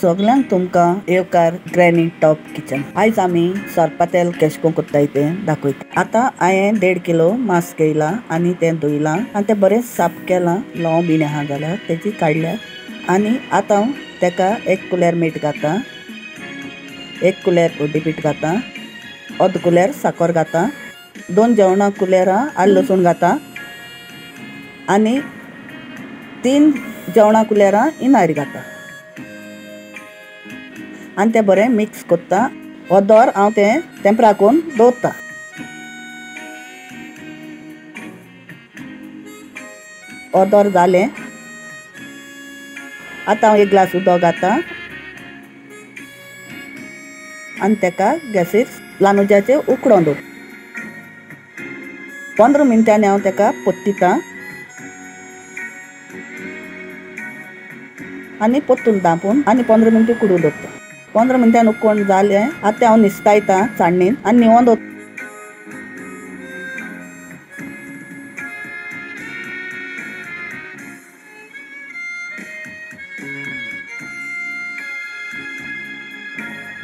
सगळ्यांक तुमकां येवकार ग्रॅनी टॉप किचन। आयज आमी सोरपातेल केशकों कोत्ताय तें दाखयता। आतां हांवें 1.5 किलो मांस घेयलां आनी तें धुयलां आनी तें बरें साफ केलां। लोंव बीन आहा जाल्यार तेजी काडल्या आनी आतां तेका 1 कुलेर मीठ घाता, 1 कुलेर हळदीपीठ घाता, अर्द कुलेर साकर घाता, 2 जेवणा कुलेरां आलं लसूण घाता आनी 3 जेवणा कुलेरां इनायरी घाता आनी तें बरें मिक्स कोत्ता। अर्दवर हांव तें तेंप राखून दवरता। अर्दवर जालें, आतां हांव 1 ग्लास उदक घाता आनी तेका गॅसीर लानूजाचेर उकडोवंक दवरता। 15 मिनटांनी हांव तेका परतिता आनी परतून धांपून आनी 15 मिनटां उकडूंक दवरता। 15 मिनटां उकडून जालें, आतां हांव निसतायतां चाळणीन आनी निवों दवरता।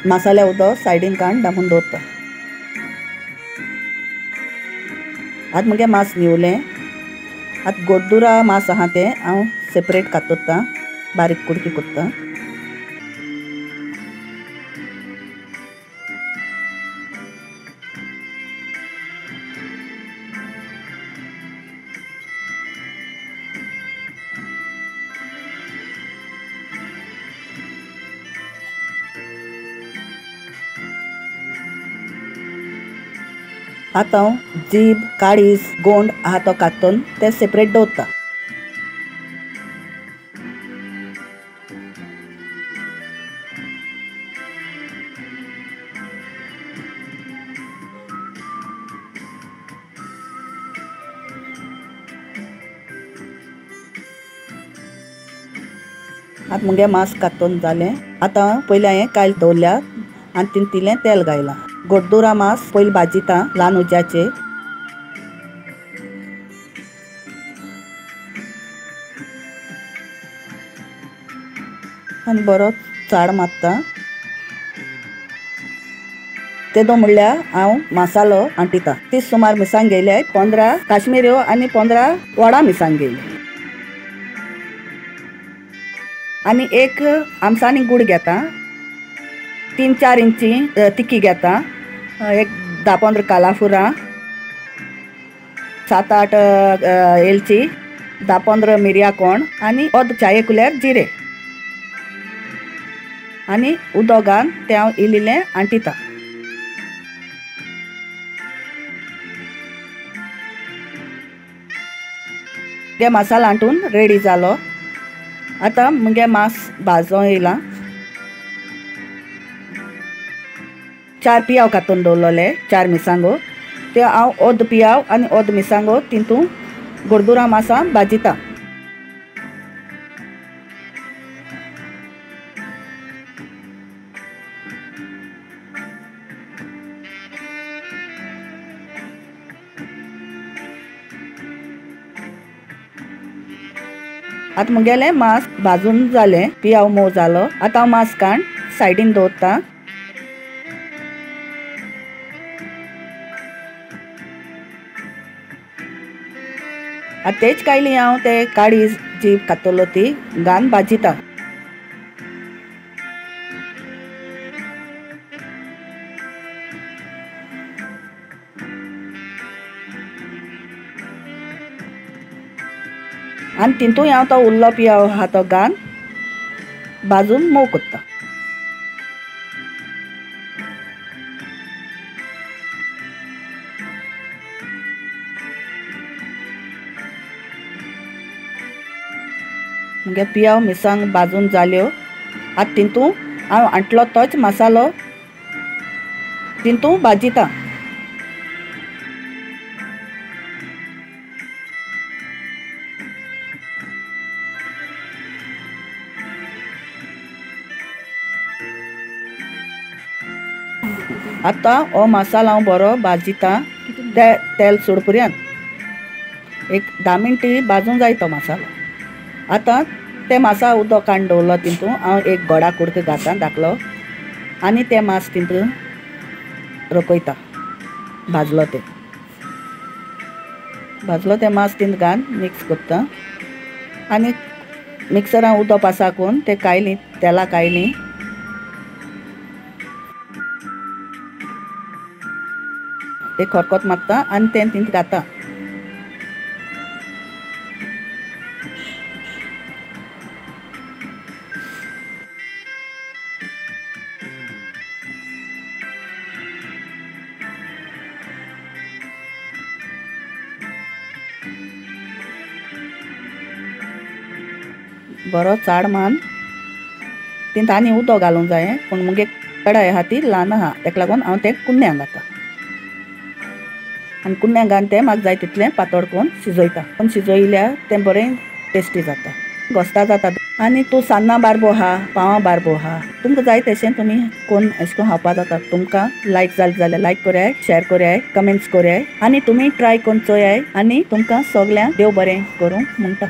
मसाल्या उदक सायडीन काडून धांपून दवरता। आतां मगे मांस निवलें। आतां गोड्डुरा मांस आहा तें हांव सेपरेट कातरतां, बारीक कुडकी कोत्ता। आतां हांव जीब, काळीज, गोंड आहा तो कातून ते सेपरेट दवरता। आतां मुगे मांस कातून जालें। आतां पयलीं हांवें कायल दवरल्या आनी तितून इल्लें तेल घायलां। गोड्डुरा मांस पयलीं भाजितां ल्हान उज्याचेर। आनी बरो चाड मारता। तेदो म्हणल्यार हांव मसालो आंटिता। 30 सुमार मिरसांग घेयल्याय, 15 काश्मीऱ्यो आनी 15 वडा मिरसांग घेयली आनी 1 आमसानी गूड घेता, 3-4 इंची तिकी घेता, 10-15 कालाफुरां, 7-8 एलची, 10-15 मिरयां कोण आनी अर्द चाये कुलेर जिरें आनी उदक घालून तें हांव इल्लें आंटिता। मुगे मसालो आंटून रेडी जालो। आतां मुगे मांस भाजों येयलां। 4 पियाव कातून दवरलोले, 4 मिरसांगो त्यो हांव अर्द पियाव आनी अर्द मिरसांगो तितून गोड्डुरा मांसां भाजिता। आतां मुगेलें मांस भाजून जालें, पियाव मोव जालो। आतां हांव मांस काडून सायडीन दवरता। आतां तेच कायली हांव ते काळीज जीब कातरलो ती घालून भाजिता। आनी तितूय हांव तो उरलो पियाव आहा तो घालून भाजून मोव कोत्ता। मुगे पियाव मिरसांग भाजून जाल्यो। आतां तितून हांव आंटलो तोच मसालो तितून भाजिता। आतां हो मसालो हांव बरो भाजिता तेल सुटपर्यंत। 10 मिनटी भाजूंक जाय तो मसालो। आतां ते मासा उदक काडून दवरलो तितून हांव एक गोडा कुडको घाता धाकलो आनी ते मास तितून रकयता भाजलो ते मास तितून घाल मिक्स करता आनी मिक्सरान उदक पासाकून ते कायली तेला कायली ते खतखत मारता आनी ते तितून घाता बरो चाड मान तितून आनी उदक घालूंक जाय पूण मुगे कडाय आहा ती ल्हान आहा तेका लागून हांव ते कुंड्यान घाता आनी कुंड्यान घालून ते म्हाका जाय तितलें पातळ करून शिजयता पूण शिजयल्यार तें बरें टेस्टी जाता घोस्ता जाता आनी तूं सान्नां बारबो आहा पावां बारबो आहा तुमकां जाय तशें तुमी कोण अशें करून खावपा जाता तुमकां लायक जालें जाल्यार लायक कोराय शेअर कोराय कमेंट्स कोराय आनी तुमी ट्राय करून चोयाय आनी तुमकां सगल्यांक देव बरें करूं म्हणटा।